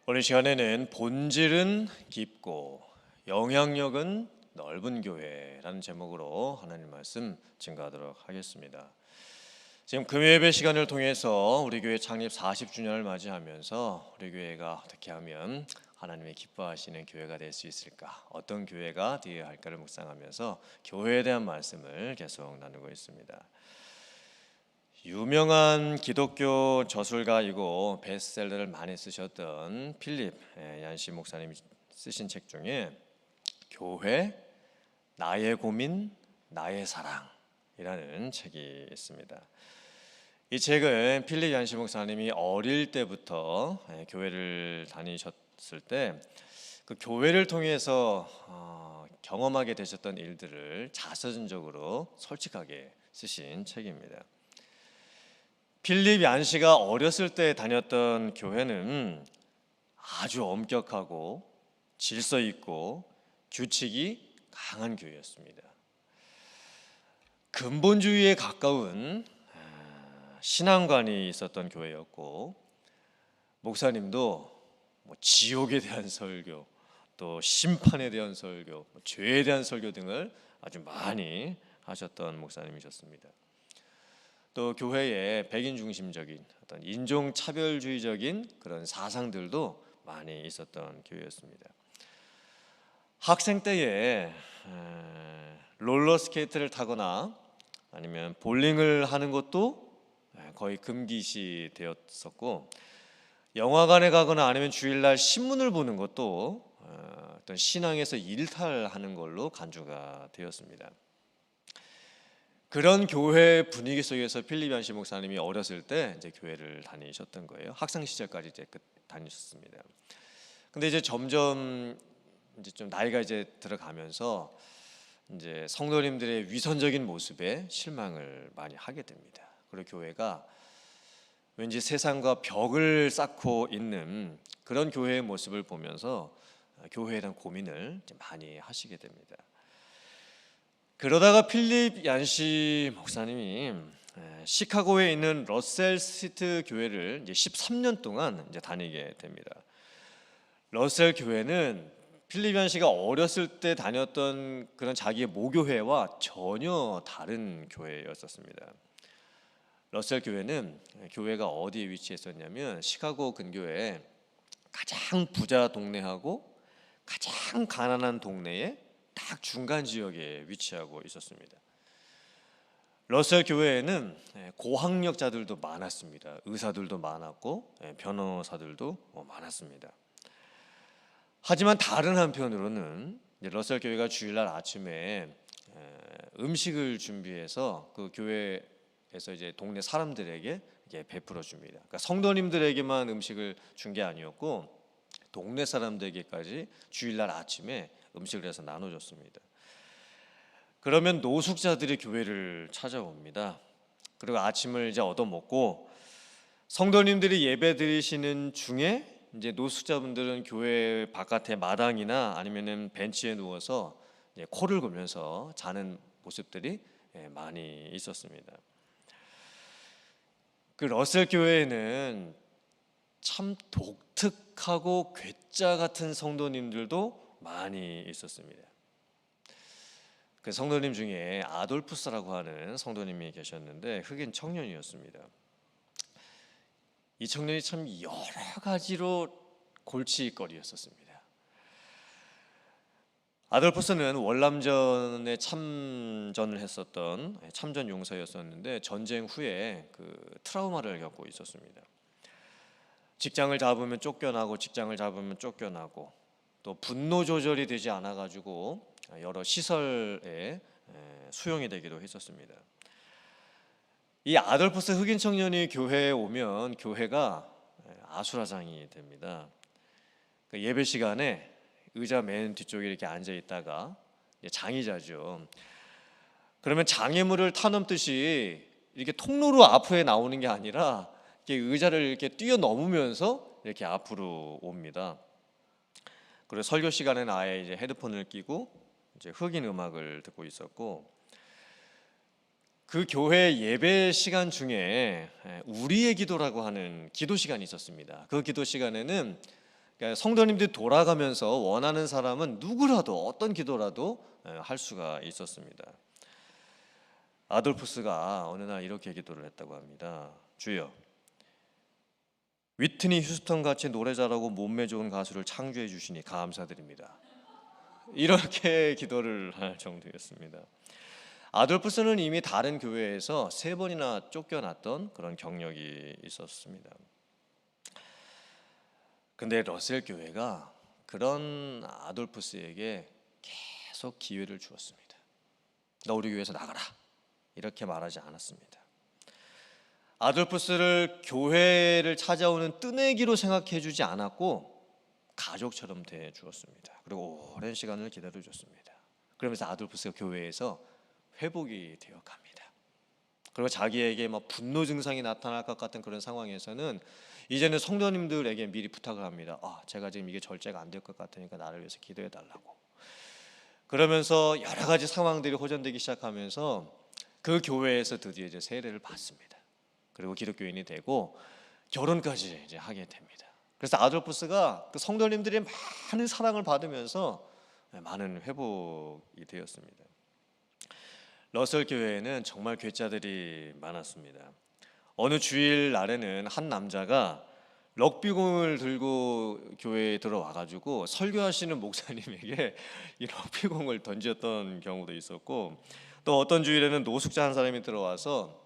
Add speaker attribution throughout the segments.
Speaker 1: 오늘 시간에는 본질은 깊고 영향력은 넓은 교회라는 제목으로 하나님 말씀 증거하도록 하겠습니다. 지금 금요예배 시간을 통해서 우리 교회 창립 40주년을 맞이하면서 우리 교회가 어떻게 하면 하나님의 기뻐하시는 교회가 될 수 있을까, 어떤 교회가 되어야 할까를 묵상하면서 교회에 대한 말씀을 계속 나누고 있습니다. 유명한 기독교 저술가이고 베스트셀러를 많이 쓰셨던 필립 얀시 목사님이 쓰신 책 중에 교회, 나의 고민, 나의 사랑이라는 책이 있습니다. 이 책은 필립 얀시 목사님이 어릴 때부터 교회를 다니셨을 때 그 교회를 통해서 경험하게 되셨던 일들을 자서전적으로 솔직하게 쓰신 책입니다. 필립 얀시가 어렸을 때 다녔던 교회는 아주 엄격하고 질서 있고 규칙이 강한 교회였습니다. 근본주의에 가까운 신앙관이 있었던 교회였고, 목사님도 지옥에 대한 설교, 또 심판에 대한 설교, 죄에 대한 설교 등을 아주 많이 하셨던 목사님이셨습니다. 또 교회에 백인 중심적인 어떤 인종 차별주의적인 그런 사상들도 많이 있었던 교회였습니다. 학생 때에 롤러스케이트를 타거나 아니면 볼링을 하는 것도 거의 금기시 되었었고, 영화관에 가거나 아니면 주일날 신문을 보는 것도 어떤 신앙에서 일탈하는 걸로 간주가 되었습니다. 그런 교회 분위기 속에서 필립 얀시 목사님이 어렸을 때 이제 교회를 다니셨던 거예요. 학창 시절까지 이제 다니셨습니다. 근데 이제 점점 이제 좀 나이가 이제 들어가면서 이제 성도님들의 위선적인 모습에 실망을 많이 하게 됩니다. 그리고 교회가 왠지 세상과 벽을 쌓고 있는 그런 교회의 모습을 보면서 교회에 대한 고민을 많이 하시게 됩니다. 그러다가 필립 얀시 목사님이 시카고에 있는 러셀 스트리트 교회를 이제 13년 동안 이제 다니게 됩니다. 러셀 교회는 필립 얀시가 어렸을 때 다녔던 그런 자기의 모교회와 전혀 다른 교회였었습니다. 러셀 교회는 교회가 어디에 위치했었냐면 시카고 근교에 가장 부자 동네하고 가장 가난한 동네에 딱 중간 지역에 위치하고 있었습니다. 러셀 교회에는 고학력자들도 많았습니다. 의사들도 많았고 변호사들도 많았습니다. 하지만 다른 한편으로는 러셀 교회가 주일날 아침에 음식을 준비해서 그 교회에서 이제 동네 사람들에게 베풀어 줍니다. 그러니까 성도님들에게만 음식을 준 게 아니었고 동네 사람들에게까지 주일날 아침에 음식을 해서 나눠줬습니다. 그러면 노숙자들이 교회를 찾아옵니다. 그리고 아침을 이제 얻어먹고 성도님들이 예배 드리시는 중에 이제 노숙자분들은 교회 바깥에 마당이나 아니면은 벤치에 누워서 이제 코를 골면서 자는 모습들이 많이 있었습니다. 그 러셀 교회에는 참 독특하고 괴짜 같은 성도님들도 많이 있었습니다. 그 성도님 중에 아돌푸스라고 하는 성도님이 계셨는데 흑인 청년이었습니다. 이 청년이 참 여러 가지로 골칫거리였었습니다. 아돌푸스는 월남전에 참전을 했었던 참전 용사였었는데 전쟁 후에 그 트라우마를 겪고 있었습니다. 직장을 잡으면 쫓겨나고 직장을 잡으면 쫓겨나고 또 분노 조절이 되지 않아 가지고 여러 시설에 수용이 되기도 했었습니다. 이 아돌푸스 흑인 청년이 교회에 오면 교회가 아수라장이 됩니다. 그 예배 시간에 의자 맨 뒤쪽에 이렇게 앉아 있다가 장의자죠. 그러면 장애물을 타넘듯이 이렇게 통로로 앞에 나오는 게 아니라 이렇게 의자를 이렇게 뛰어넘으면서 이렇게 앞으로 옵니다. 그리고 설교 시간에는 아예 이제 헤드폰을 끼고 이제 흑인 음악을 듣고 있었고, 그 교회 예배 시간 중에 우리의 기도라고 하는 기도 시간이 있었습니다. 그 기도 시간에는 그러니까 성도님들이 돌아가면서 원하는 사람은 누구라도 어떤 기도라도 할 수가 있었습니다. 아돌푸스가 어느 날 이렇게 기도를 했다고 합니다. 주여, 위트니 휴스턴 같이 노래 잘하고 몸매 좋은 가수를 창조해 주시니 감사드립니다. 이렇게 기도를 할 정도였습니다. 아돌푸스는 이미 다른 교회에서 3번이나 쫓겨났던 그런 경력이 있었습니다. 근데 러셀 교회가 그런 아돌푸스에게 계속 기회를 주었습니다. 너 우리 교회에서 나가라, 이렇게 말하지 않았습니다. 아돌푸스를 교회를 찾아오는 뜨내기로 생각해 주지 않았고 가족처럼 대해 주었습니다. 그리고 오랜 시간을 기다려 줬습니다. 그러면서 아돌푸스가 교회에서 회복이 되어 갑니다. 그리고 자기에게 분노 증상이 나타날 것 같은 그런 상황에서는 이제는 성도님들에게 미리 부탁을 합니다. 제가 지금 이게 절제가 안 될 것 같으니까 나를 위해서 기도해 달라고. 그러면서 여러 가지 상황들이 호전되기 시작하면서 그 교회에서 드디어 이제 세례를 받습니다. 그리고 기독교인이 되고 결혼까지 이제 하게 됩니다. 그래서 아돌푸스가 그 성도님들의 많은 사랑을 받으면서 많은 회복이 되었습니다. 러셀 교회에는 정말 괴짜들이 많았습니다. 어느 주일 날에는 한 남자가 럭비공을 들고 교회에 들어와가지고 설교하시는 목사님에게 이 럭비공을 던졌던 경우도 있었고, 또 어떤 주일에는 노숙자 한 사람이 들어와서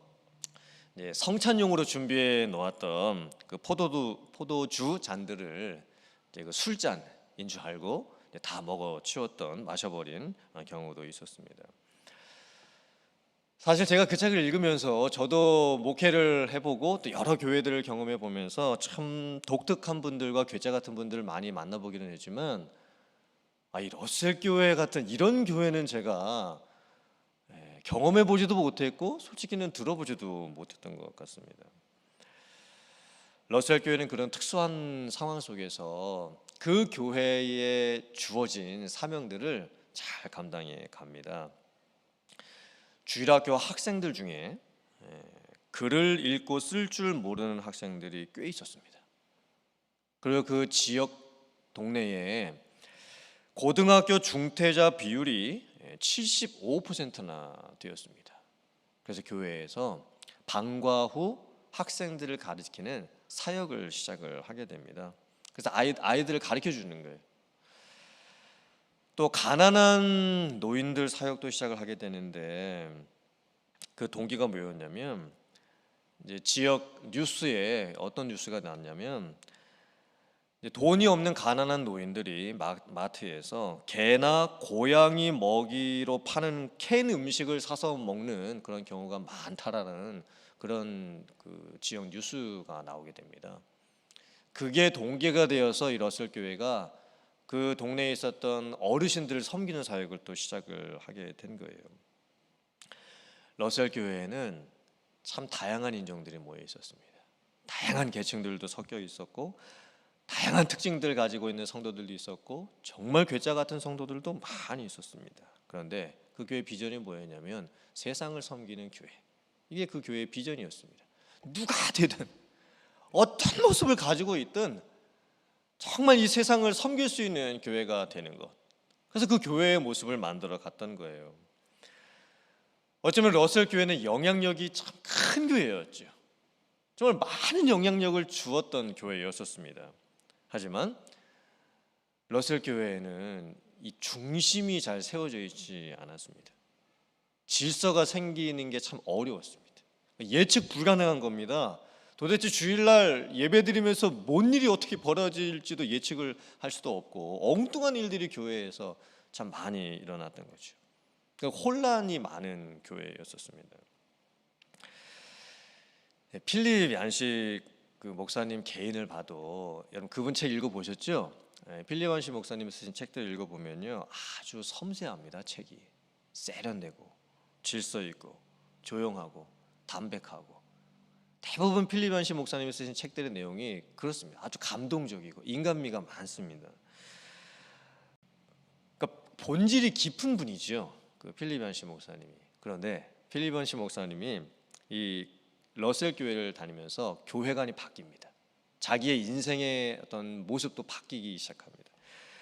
Speaker 1: 성찬용으로 준비해 놓았던 그 포도주 잔들을 그 술잔인 줄 알고 다 먹어 치웠던, 마셔버린 경우도 있었습니다. 사실 제가 그 책을 읽으면서 저도 목회를 해보고 또 여러 교회들을 경험해 보면서 참 독특한 분들과 괴짜 같은 분들을 많이 만나보기는 했지만, 이 러셀 교회 같은 이런 교회는 제가 경험해 보지도 못했고 솔직히는 들어보지도 못했던 것 같습니다. 러셀 교회는 그런 특수한 상황 속에서 그 교회에 주어진 사명들을 잘 감당해 갑니다. 주일학교 학생들 중에 글을 읽고 쓸 줄 모르는 학생들이 꽤 있었습니다. 그리고 그 지역 동네에 고등학교 중퇴자 비율이 75%나 되었습니다. 그래서 교회에서 방과 후 학생들을 가르치는 사역을 시작을 하게 됩니다. 그래서 아이들을 가르쳐 주는 거예요. 또 가난한 노인들 사역도 시작을 하게 되는데, 그 동기가 뭐였냐면, 이제 지역 뉴스에 어떤 뉴스가 나왔냐면, 돈이 없는 가난한 노인들이 마트에서 개나 고양이 먹이로 파는 캔 음식을 사서 먹는 그런 경우가 많다라는 그런 그 지역 뉴스가 나오게 됩니다. 그게 동기가 되어서 이 러셀 교회가 그 동네에 있었던 어르신들을 섬기는 사역을 또 시작을 하게 된 거예요. 러셀 교회에는 참 다양한 인종들이 모여 있었습니다. 다양한 계층들도 섞여 있었고, 다양한 특징들 가지고 있는 성도들도 있었고, 정말 괴짜 같은 성도들도 많이 있었습니다. 그런데 그 교회 비전이 뭐였냐면 세상을 섬기는 교회. 이게 그 교회의 비전이었습니다. 누가 되든 어떤 모습을 가지고 있든 정말 이 세상을 섬길 수 있는 교회가 되는 것. 그래서 그 교회의 모습을 만들어 갔던 거예요. 어쩌면 러셀 교회는 영향력이 참 큰 교회였죠. 정말 많은 영향력을 주었던 교회였었습니다. 하지만 러셀 교회에는 이 중심이 잘 세워져 있지 않았습니다. 질서가 생기는 게 참 어려웠습니다. 예측 불가능한 겁니다. 도대체 주일날 예배드리면서 뭔 일이 어떻게 벌어질지도 예측을 할 수도 없고, 엉뚱한 일들이 교회에서 참 많이 일어났던 거죠. 그러니까 혼란이 많은 교회였었습니다. 필립 얀식 그 목사님 개인을 봐도, 여러분 그분 책 읽어보셨죠? 필립 얀식 목사님 쓰신 책들 읽어보면요, 아주 섬세합니다. 책이 세련되고 질서 있고 조용하고 담백하고, 대부분 필립 얀식 목사님이 쓰신 책들의 내용이 그렇습니다. 아주 감동적이고 인간미가 많습니다. 그러니까 본질이 깊은 분이죠, 그 필립 얀식 목사님이. 그런데 필립 얀식 목사님이 이 러셀 교회를 다니면서 교회관이 바뀝니다. 자기의 인생의 어떤 모습도 바뀌기 시작합니다.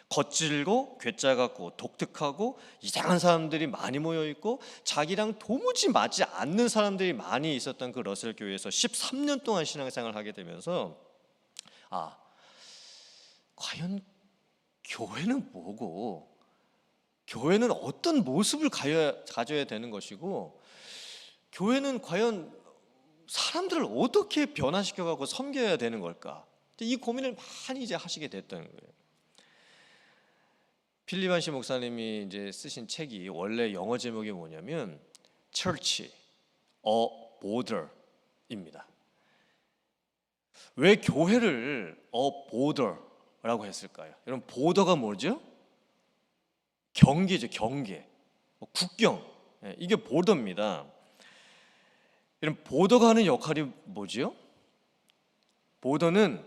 Speaker 1: 거칠고 괴짜 같고 독특하고 이상한 사람들이 많이 모여 있고 자기랑 도무지 맞지 않는 사람들이 많이 있었던 그 러셀 교회에서 13년 동안 신앙생활을 하게 되면서 과연 교회는 뭐고 교회는 어떤 모습을 가져야 되는 것이고 교회는 과연 사람들을 어떻게 변화시켜가고 섬겨야 되는 걸까? 이 고민을 많이 이제 하시게 됐던 거예요. 필립 한시 목사님이 이제 쓰신 책이 원래 영어 제목이 뭐냐면 Church, a Border입니다. 왜 교회를 a border라고 했을까요? 여러분, 보더가 뭐죠? 경계죠, 경계, 국경. 이게 보더입니다. 여러분, 보더가 하는 역할이 뭐지요? 보더는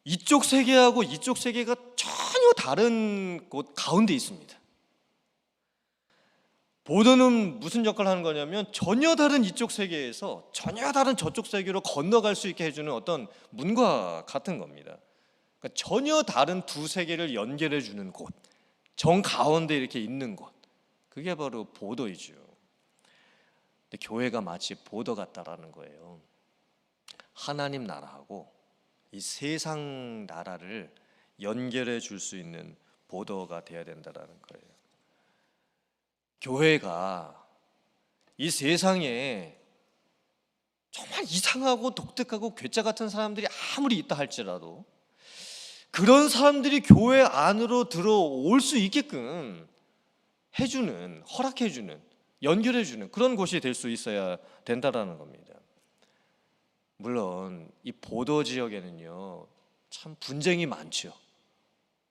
Speaker 1: 이쪽 세계하고 이쪽 세계가 전혀 다른 곳 가운데 있습니다. 보더는 무슨 역할을 하는 거냐면 전혀 다른 이쪽 세계에서 전혀 다른 저쪽 세계로 건너갈 수 있게 해주는 어떤 문과 같은 겁니다. 그러니까 전혀 다른 두 세계를 연결해 주는 곳, 정 가운데 이렇게 있는 곳, 그게 바로 보더이죠. 근데 교회가 마치 보더 같다라는 거예요. 하나님 나라하고 이 세상 나라를 연결해 줄 수 있는 보더가 되어야 된다라는 거예요. 교회가 이 세상에 정말 이상하고 독특하고 괴짜 같은 사람들이 아무리 있다 할지라도 그런 사람들이 교회 안으로 들어올 수 있게끔 해주는, 허락해주는, 연결해주는 그런 곳이 될 수 있어야 된다라는 겁니다. 물론 이 보더 지역에는요 참 분쟁이 많죠.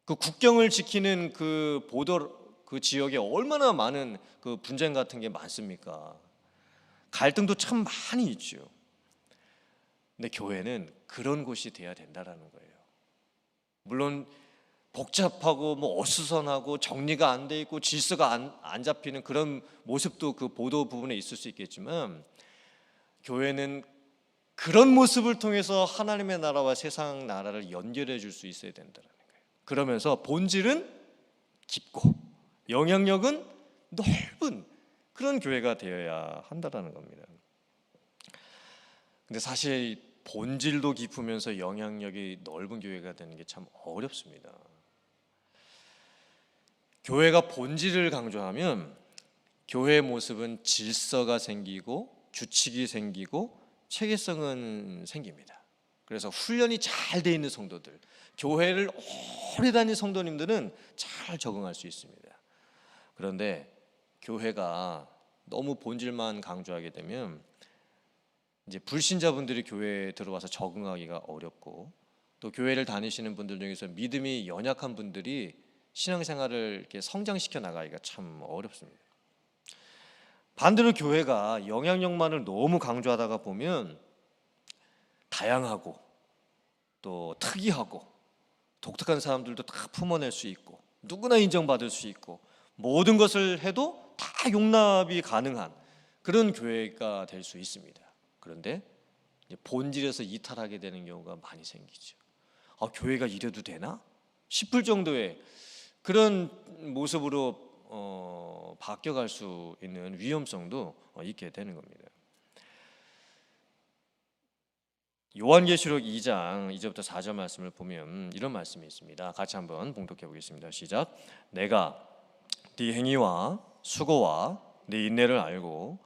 Speaker 1: 그 국경을 지키는 그 보더 그 지역에 얼마나 많은 그 분쟁 같은 게 많습니까? 갈등도 참 많이 있죠. 근데 교회는 그런 곳이 돼야 된다라는 거예요. 물론 복잡하고 뭐 어수선하고 정리가 안 돼 있고 질서가 안 잡히는 그런 모습도 그 보도 부분에 있을 수 있겠지만 교회는 그런 모습을 통해서 하나님의 나라와 세상 나라를 연결해 줄 수 있어야 된다는 거예요. 그러면서 본질은 깊고 영향력은 넓은 그런 교회가 되어야 한다는 겁니다. 근데 사실 본질도 깊으면서 영향력이 넓은 교회가 되는 게 참 어렵습니다. 교회가 본질을 강조하면 교회의 모습은 질서가 생기고 규칙이 생기고 체계성은 생깁니다. 그래서 훈련이 잘 돼 있는 성도들, 교회를 오래 다닌 성도님들은 잘 적응할 수 있습니다. 그런데 교회가 너무 본질만 강조하게 되면 이제 불신자분들이 교회에 들어와서 적응하기가 어렵고 또 교회를 다니시는 분들 중에서 믿음이 연약한 분들이 신앙생활을 이렇게 성장시켜 나가기가 참 어렵습니다. 반대로 교회가 영향력만을 너무 강조하다가 보면 다양하고 또 특이하고 독특한 사람들도 다 품어낼 수 있고 누구나 인정받을 수 있고 모든 것을 해도 다 용납이 가능한 그런 교회가 될 수 있습니다. 그런데 이제 본질에서 이탈하게 되는 경우가 많이 생기죠. 교회가 이래도 되나 싶을 정도의 그런 모습으로 바뀌어갈 수 있는 위험성도 있게 되는 겁니다. 요한계시록 2장 2절부터 4절 말씀을 보면 이런 말씀이 있습니다. 같이 한번 봉독해 보겠습니다. 시작. 내가 네 행위와 수고와 네 인내를 알고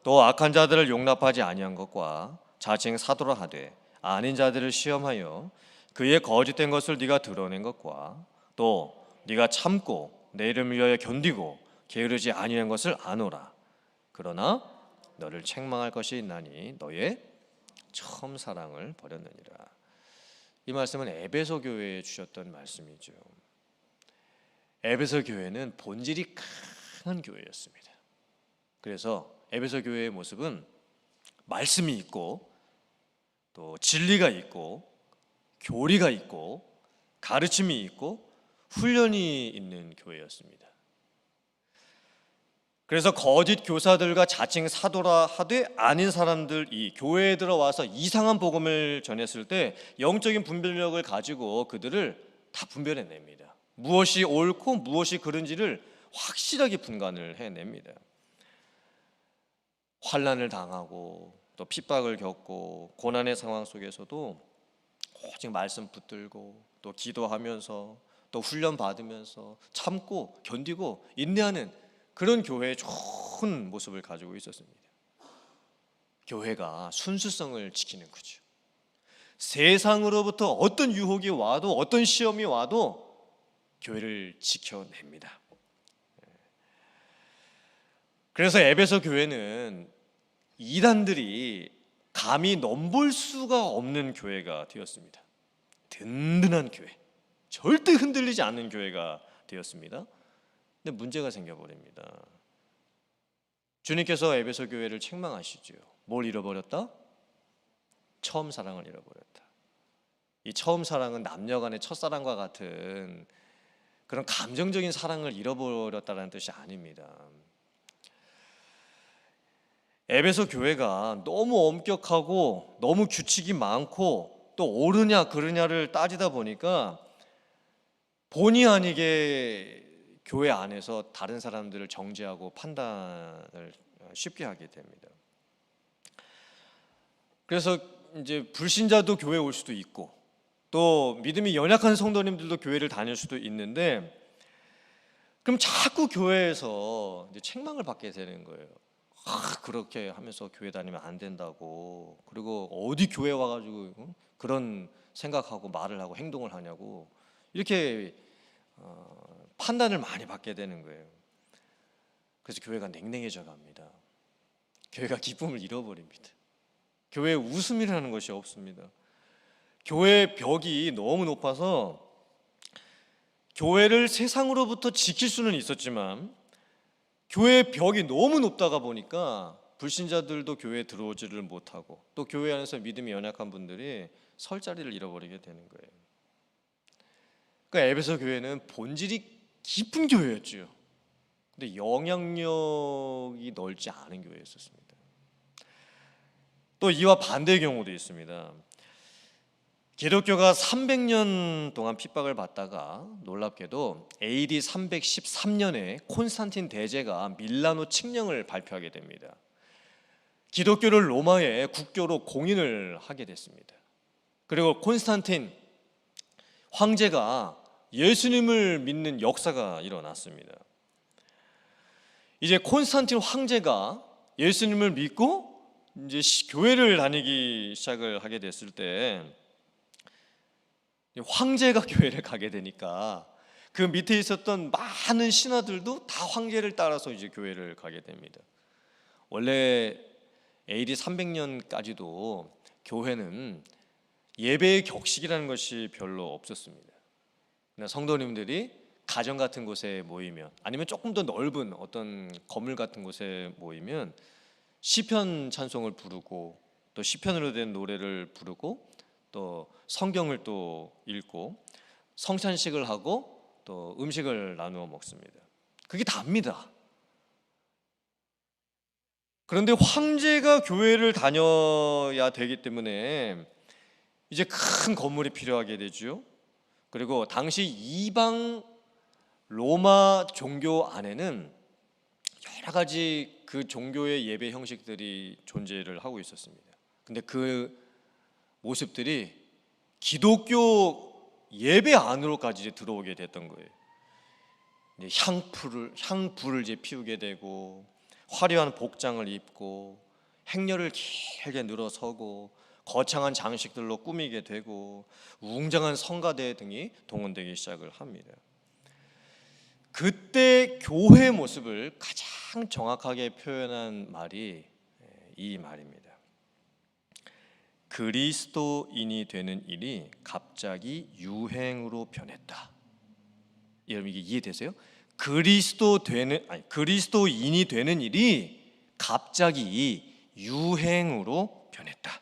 Speaker 1: 또 악한 자들을 용납하지 아니한 것과 자칭 사도라 하되 아닌 자들을 시험하여 그의 거짓된 것을 네가 드러낸 것과 또 네가 참고 내 이름을 위하여 견디고 게으르지 아니한 것을 아노라. 그러나 너를 책망할 것이 있나니 너의 처음 사랑을 버렸느니라. 이 말씀은 에베소 교회에 주셨던 말씀이죠. 에베소 교회는 본질이 강한 교회였습니다. 그래서 에베소 교회의 모습은 말씀이 있고 또 진리가 있고 교리가 있고 가르침이 있고 훈련이 있는 교회였습니다. 그래서 거짓 교사들과 자칭 사도라 하되 아닌 사람들이 교회에 들어와서 이상한 복음을 전했을 때 영적인 분별력을 가지고 그들을 다 분별해냅니다. 무엇이 옳고 무엇이 그른지를 확실하게 분간을 해냅니다. 환난을 당하고 또 핍박을 겪고 고난의 상황 속에서도 오직 말씀 붙들고 또 기도하면서 또 훈련 받으면서 참고 견디고 인내하는 그런 교회의 좋은 모습을 가지고 있었습니다. 교회가 순수성을 지키는 거죠. 세상으로부터 어떤 유혹이 와도 어떤 시험이 와도 교회를 지켜냅니다. 그래서 에베소 교회는 이단들이 감히 넘볼 수가 없는 교회가 되었습니다. 든든한 교회, 절대 흔들리지 않는 교회가 되었습니다. 근데 문제가 생겨버립니다. 주님께서 에베소 교회를 책망하시죠. 뭘 잃어버렸다? 처음 사랑을 잃어버렸다. 이 처음 사랑은 남녀 간의 첫사랑과 같은 그런 감정적인 사랑을 잃어버렸다는 뜻이 아닙니다. 에베소 교회가 너무 엄격하고 너무 규칙이 많고 또 옳으냐 그르냐를 따지다 보니까 본의 아니게 교회 안에서 다른 사람들을 정죄하고 판단을 쉽게 하게 됩니다. 그래서 이제 불신자도 교회에 올 수도 있고 또 믿음이 연약한 성도님들도 교회를 다닐 수도 있는데 그럼 자꾸 교회에서 이제 책망을 받게 되는 거예요. 그렇게 하면서 교회 다니면 안 된다고, 그리고 어디 교회 와가지고 그런 생각하고 말을 하고 행동을 하냐고 이렇게 판단을 많이 받게 되는 거예요. 그래서 교회가 냉랭해져 갑니다. 교회가 기쁨을 잃어버립니다. 교회에 웃음이라는 것이 없습니다. 교회의 벽이 너무 높아서 교회를 세상으로부터 지킬 수는 있었지만 교회의 벽이 너무 높다가 보니까 불신자들도 교회에 들어오지를 못하고 또 교회 안에서 믿음이 연약한 분들이 설 자리를 잃어버리게 되는 거예요. 그러니까 에베소 교회는 본질이 깊은 교회였죠. 근데 영향력이 넓지 않은 교회였습니다. 또 이와 반대의 경우도 있습니다. 기독교가 300년 동안 핍박을 받다가 놀랍게도 AD 313년에 콘스탄틴 대제가 밀라노 칙령을 발표하게 됩니다. 기독교를 로마의 국교로 공인을 하게 됐습니다. 그리고 콘스탄틴 황제가 예수님을 믿는 역사가 일어났습니다. 이제 콘스탄틴 황제가 예수님을 믿고 이제 교회를 다니기 시작을 하게 됐을 때 황제가 교회를 가게 되니까 그 밑에 있었던 많은 신하들도 다 황제를 따라서 이제 교회를 가게 됩니다. 원래 AD 300년까지도 교회는 예배의 격식이라는 것이 별로 없었습니다. 성도님들이 가정 같은 곳에 모이면 아니면 조금 더 넓은 어떤 건물 같은 곳에 모이면 시편 찬송을 부르고 또 시편으로 된 노래를 부르고 또 성경을 또 읽고 성찬식을 하고 또 음식을 나누어 먹습니다. 그게 답니다. 그런데 황제가 교회를 다녀야 되기 때문에 이제 큰 건물이 필요하게 되죠. 그리고 당시 이방 로마 종교 안에는 여러 가지 그 종교의 예배 형식들이 존재를 하고 있었습니다. 근데 그 모습들이 기독교 예배 안으로까지 이제 들어오게 됐던 거예요. 이제 향불을 이제 피우게 되고 화려한 복장을 입고 행렬을 길게 늘어서고 거창한 장식들로 꾸미게 되고 웅장한 성가대 등이 동원되기 시작을 합니다. 그때 교회의 모습을 가장 정확하게 표현한 말이 이 말입니다. 그리스도인이 되는 일이 갑자기 유행으로 변했다. 여러분 이게 이해되세요? 그리스도인이 되는 일이 갑자기 유행으로 변했다.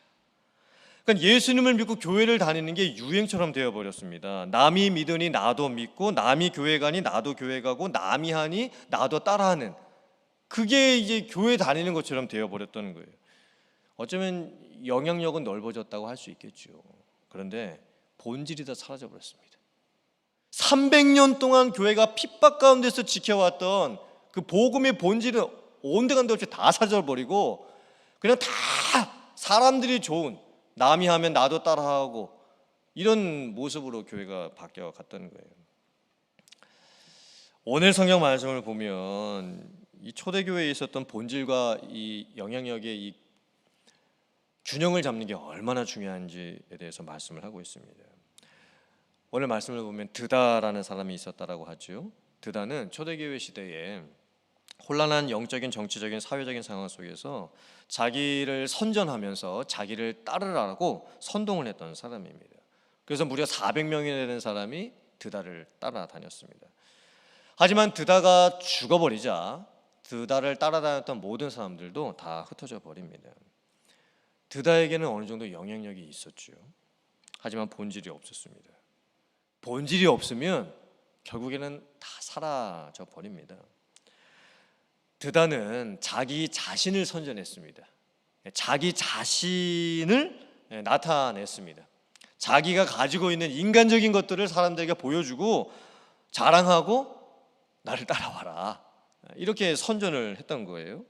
Speaker 1: 그러니까 예수님을 믿고 교회를 다니는 게 유행처럼 되어버렸습니다. 남이 믿으니 나도 믿고 남이 교회 가니 나도 교회 가고 남이 하니 나도 따라하는 그게 이제 교회 다니는 것처럼 되어 버렸다는 거예요. 어쩌면 영향력은 넓어졌다고 할 수 있겠죠. 그런데 본질이 다 사라져 버렸습니다. 300년 동안 교회가 핍박 가운데서 지켜왔던 그 복음의 본질은 온데간데 없이 다 사라져 버리고 그냥 다 사람들이 좋은, 남이 하면 나도 따라하고 이런 모습으로 교회가 바뀌어 갔다는 거예요. 오늘 성경 말씀을 보면 이 초대교회에 있었던 본질과 이 영향력의 이 균형을 잡는 게 얼마나 중요한지에 대해서 말씀을 하고 있습니다. 오늘 말씀을 보면 드다라는 사람이 있었다라고 하죠. 드다는 초대교회 시대에 혼란한 영적인, 정치적인, 사회적인 상황 속에서 자기를 선전하면서 자기를 따르라고 선동을 했던 사람입니다. 그래서 무려 400명이 되는 사람이 드다를 따라다녔습니다. 하지만 드다가 죽어버리자 드다를 따라다녔던 모든 사람들도 다 흩어져 버립니다. 드다에게는 어느 정도 영향력이 있었죠. 하지만 본질이 없었습니다. 본질이 없으면 결국에는 다 사라져 버립니다. 드다는 자기 자신을 선전했습니다. 자기 자신을 나타냈습니다. 자기가 가지고 있는 인간적인 것들을 사람들에게 보여주고 자랑하고 나를 따라와라, 이렇게 선전을 했던 거예요.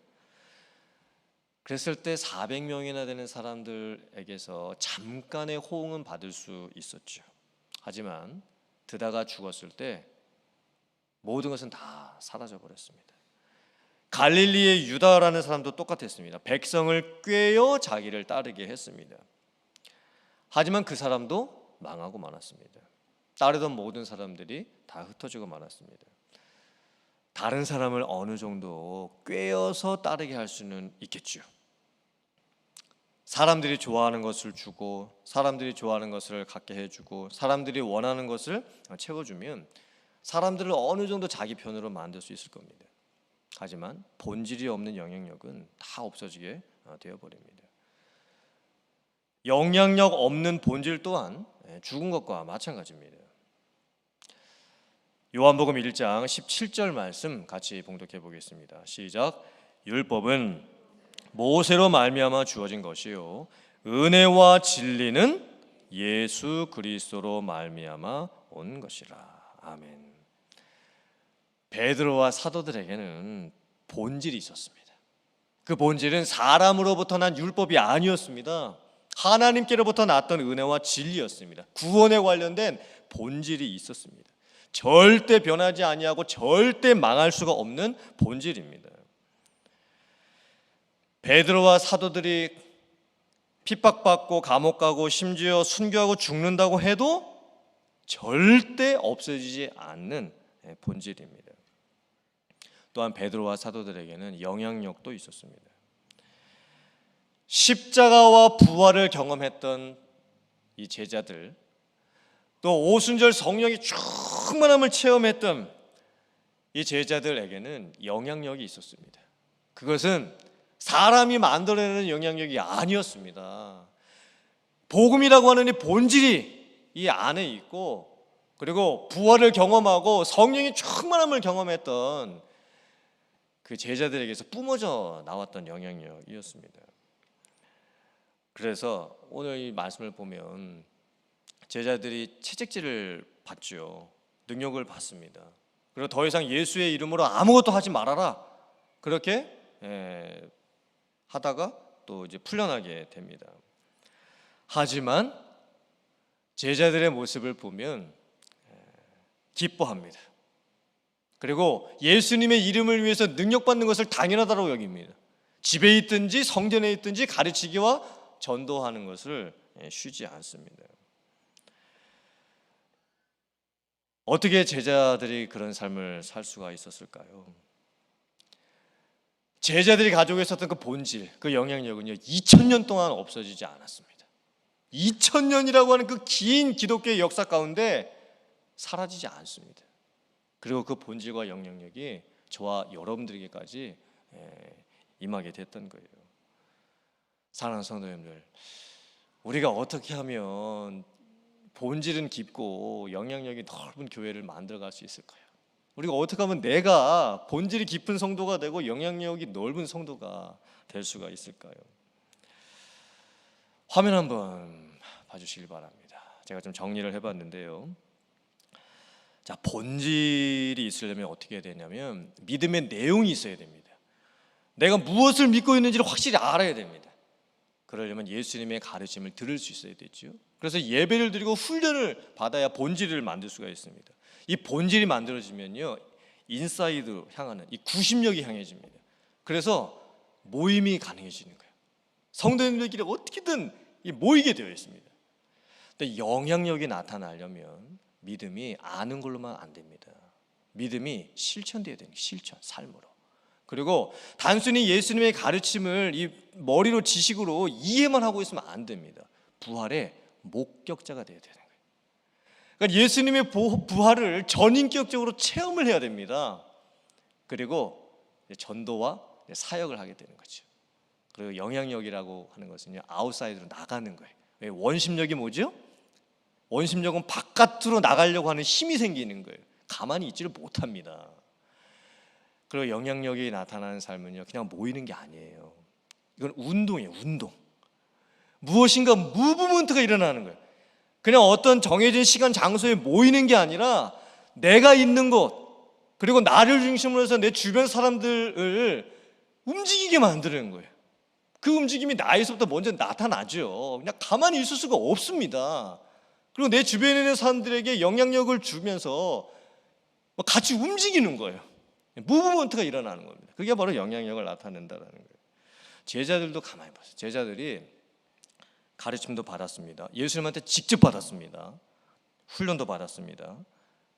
Speaker 1: 그랬을 때 400명이나 되는 사람들에게서 잠깐의 호응은 받을 수 있었죠. 하지만 드다가 죽었을 때 모든 것은 다 사라져 버렸습니다. 갈릴리의 유다라는 사람도 똑같았습니다. 백성을 꾀어 자기를 따르게 했습니다. 하지만 그 사람도 망하고 말았습니다. 따르던 모든 사람들이 다 흩어지고 말았습니다. 다른 사람을 어느 정도 꾀어서 따르게 할 수는 있겠죠. 사람들이 좋아하는 것을 주고 사람들이 좋아하는 것을 갖게 해주고 사람들이 원하는 것을 채워주면 사람들을 어느 정도 자기 편으로 만들 수 있을 겁니다. 하지만 본질이 없는 영향력은 다 없어지게 되어버립니다. 영향력 없는 본질 또한 죽은 것과 마찬가지입니다. 요한복음 1장 17절 말씀 같이 봉독해 보겠습니다. 시작. 율법은 모세로 말미암아 주어진 것이요 은혜와 진리는 예수 그리스도로 말미암아 온 것이라. 아멘. 베드로와 사도들에게는 본질이 있었습니다. 그 본질은 사람으로부터 난 율법이 아니었습니다. 하나님께로부터 났던 은혜와 진리였습니다. 구원에 관련된 본질이 있었습니다. 절대 변하지 아니하고 절대 망할 수가 없는 본질입니다. 베드로와 사도들이 핍박받고 감옥 가고 심지어 순교하고 죽는다고 해도 절대 없어지지 않는 본질입니다. 또한 베드로와 사도들에게는 영향력도 있었습니다. 십자가와 부활을 경험했던 이 제자들, 또 오순절 성령의 충만함을 체험했던 이 제자들에게는 영향력이 있었습니다. 그것은 사람이 만들어내는 영향력이 아니었습니다. 복음이라고 하는 이 본질이 이 안에 있고, 그리고 부활을 경험하고 성령의 충만함을 경험했던 그 제자들에게서 뿜어져 나왔던 영향력이었습니다. 그래서 오늘 이 말씀을 보면 제자들이 채찍질을 받죠. 능욕을 받습니다. 그리고 더 이상 예수의 이름으로 아무것도 하지 말아라, 그렇게 하다가 또 이제 풀려나게 됩니다. 하지만 제자들의 모습을 보면 기뻐합니다. 그리고 예수님의 이름을 위해서 능력받는 것을 당연하다고 여깁니다. 집에 있든지 성전에 있든지 가르치기와 전도하는 것을 쉬지 않습니다. 어떻게 제자들이 그런 삶을 살 수가 있었을까요? 제자들이 가지고 있었던 그 본질, 그 영향력은요 2000년 동안 없어지지 않았습니다. 2000년이라고 하는 그 긴 기독교의 역사 가운데 사라지지 않습니다. 그리고 그 본질과 영향력이 저와 여러분들에게까지 임하게 됐던 거예요. 사랑하는 성도님들, 우리가 어떻게 하면 본질은 깊고 영향력이 넓은 교회를 만들어갈 수 있을까요? 우리가 어떻게 하면 내가 본질이 깊은 성도가 되고 영향력이 넓은 성도가 될 수가 있을까요? 화면 한번 봐주시길 바랍니다. 제가 좀 정리를 해봤는데요. 자, 본질이 있으려면 어떻게 해야 되냐면 믿음의 내용이 있어야 됩니다. 내가 무엇을 믿고 있는지를 확실히 알아야 됩니다. 그러려면 예수님의 가르침을 들을 수 있어야 되죠. 그래서 예배를 드리고 훈련을 받아야 본질을 만들 수가 있습니다. 이 본질이 만들어지면요, 인사이드로 향하는 이 구심력이 향해집니다. 그래서 모임이 가능해지는 거예요. 성도님들끼리 어떻게든 모이게 되어 있습니다. 근데 영향력이 나타나려면 믿음이 아는 걸로만 안 됩니다. 믿음이 실천돼야 되는, 실천, 삶으로. 그리고 단순히 예수님의 가르침을 이 머리로 지식으로 이해만 하고 있으면 안 됩니다. 부활의 목격자가 되어야 되는 거예요. 그러니까 예수님의 부활을 전인격적으로 체험을 해야 됩니다. 그리고 전도와 사역을 하게 되는 거죠. 그리고 영향력이라고 하는 것은요, 아웃사이드로 나가는 거예요. 왜? 원심력이 뭐죠? 원심력은 바깥으로 나가려고 하는 힘이 생기는 거예요. 가만히 있지를 못합니다. 그리고 영향력이 나타나는 삶은요, 그냥 모이는 게 아니에요. 이건 운동이에요. 운동. 무엇인가 무브먼트가 일어나는 거예요. 그냥 어떤 정해진 시간 장소에 모이는 게 아니라 내가 있는 곳, 그리고 나를 중심으로 해서 내 주변 사람들을 움직이게 만드는 거예요. 그 움직임이 나에서부터 먼저 나타나죠. 그냥 가만히 있을 수가 없습니다. 그리고 내 주변에 있는 사람들에게 영향력을 주면서 같이 움직이는 거예요. 무브먼트가 일어나는 겁니다. 그게 바로 영향력을 나타낸다는 거예요. 제자들도 가만히 보세요. 제자들이 가르침도 받았습니다. 예수님한테 직접 받았습니다. 훈련도 받았습니다.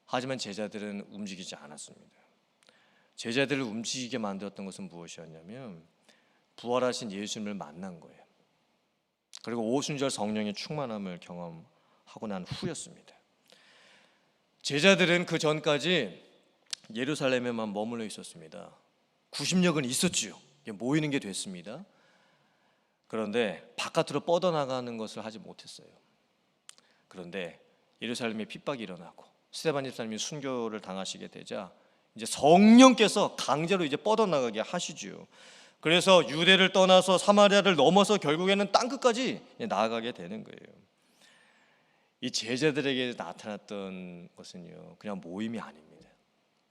Speaker 1: 하지만 제자들은 움직이지 않았습니다. 제자들을 움직이게 만들었던 것은 무엇이었냐면 부활하신 예수님을 만난 거예요. 그리고 오순절 성령의 충만함을 경험하고 난 후였습니다. 제자들은 그 전까지 예루살렘에만 머물러 있었습니다. 구심력은 있었지요. 모이는 게 됐습니다. 그런데 바깥으로 뻗어나가는 것을 하지 못했어요. 그런데 예루살렘에 핍박이 일어나고 스데반 집사님이 순교를 당하시게 되자 이제 성령께서 강제로 이제 뻗어나가게 하시죠. 그래서 유대를 떠나서 사마리아를 넘어서 결국에는 땅끝까지 나아가게 되는 거예요. 이 제자들에게 나타났던 것은요, 그냥 모임이 아닙니다.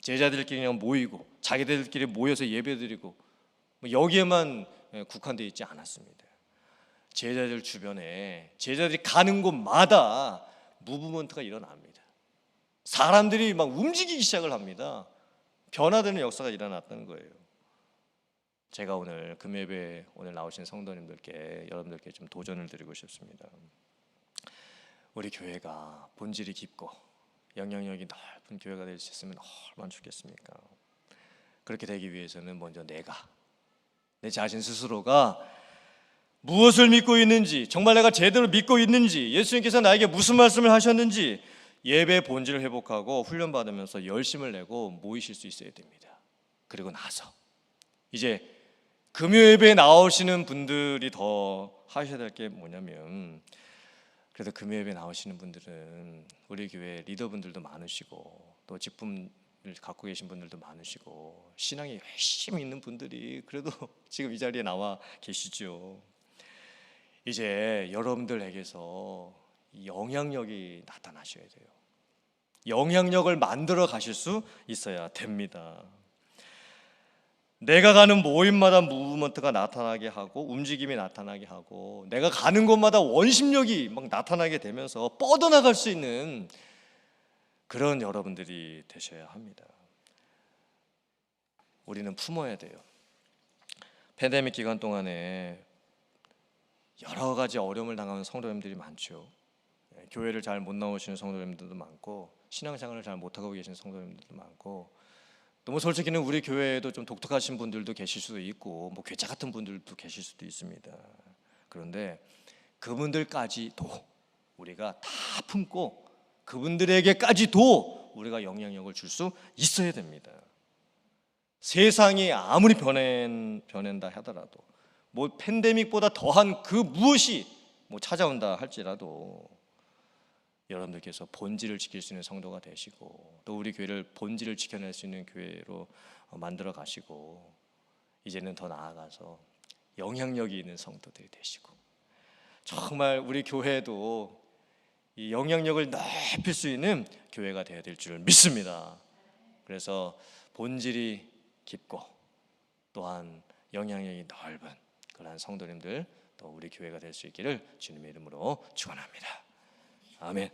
Speaker 1: 제자들끼리 그냥 모이고 자기들끼리 모여서 예배드리고 여기에만 국한되어 있지 않았습니다. 제자들 주변에 제자들이 가는 곳마다 무브먼트가 일어납니다. 사람들이 막 움직이기 시작을 합니다. 변화되는 역사가 일어났다는 거예요. 제가 오늘 금예배 오늘 나오신 성도님들께 여러분들께 좀 도전을 드리고 싶습니다. 우리 교회가 본질이 깊고 영향력이 넓은 교회가 될 수 있으면 얼마나 좋겠습니까? 그렇게 되기 위해서는 먼저 내 자신 스스로가 무엇을 믿고 있는지, 정말 내가 제대로 믿고 있는지, 예수님께서 나에게 무슨 말씀을 하셨는지 예배 본질을 회복하고 훈련받으면서 열심을 내고 모이실 수 있어야 됩니다. 그리고 나서 이제 금요예배에 나오시는 분들이 더 하셔야 될 게 뭐냐면, 그래도 금요예배 나오시는 분들은 우리 교회 리더분들도 많으시고 또 직분을 갖고 계신 분들도 많으시고 신앙이 열심히 있는 분들이 그래도 지금 이 자리에 나와 계시죠. 이제 여러분들에게서 영향력이 나타나셔야 돼요. 영향력을 만들어 가실 수 있어야 됩니다. 내가 가는 모임마다 무브먼트가 나타나게 하고 움직임이 나타나게 하고 내가 가는 곳마다 원심력이 막 나타나게 되면서 뻗어나갈 수 있는 그런 여러분들이 되셔야 합니다. 우리는 품어야 돼요. 팬데믹 기간 동안에 여러 가지 어려움을 당하는 성도님들이 많죠. 교회를 잘 못 나오시는 성도님들도 많고 신앙생활을 잘 못하고 계신 성도님들도 많고 또 뭐 솔직히는 우리 교회에도 좀 독특하신 분들도 계실 수도 있고 뭐 괴짜 같은 분들도 계실 수도 있습니다. 그런데 그분들까지도 우리가 다 품고 그분들에게까지도 우리가 영향력을 줄 수 있어야 됩니다. 세상이 아무리 변한다 하더라도 뭐 팬데믹보다 더한 그 무엇이 뭐 찾아온다 할지라도 여러분들께서 본질을 지킬 수 있는 성도가 되시고, 또 우리 교회를 본질을 지켜낼 수 있는 교회로 만들어 가시고, 이제는 더 나아가서 영향력이 있는 성도들이 되시고, 정말 우리 교회도 이 영향력을 넓힐 수 있는 교회가 되어야 될 줄을 믿습니다. 그래서 본질이 깊고 또한 영향력이 넓은 그러한 성도님들, 또 우리 교회가 될 수 있기를 주님의 이름으로 축원합니다. 아멘.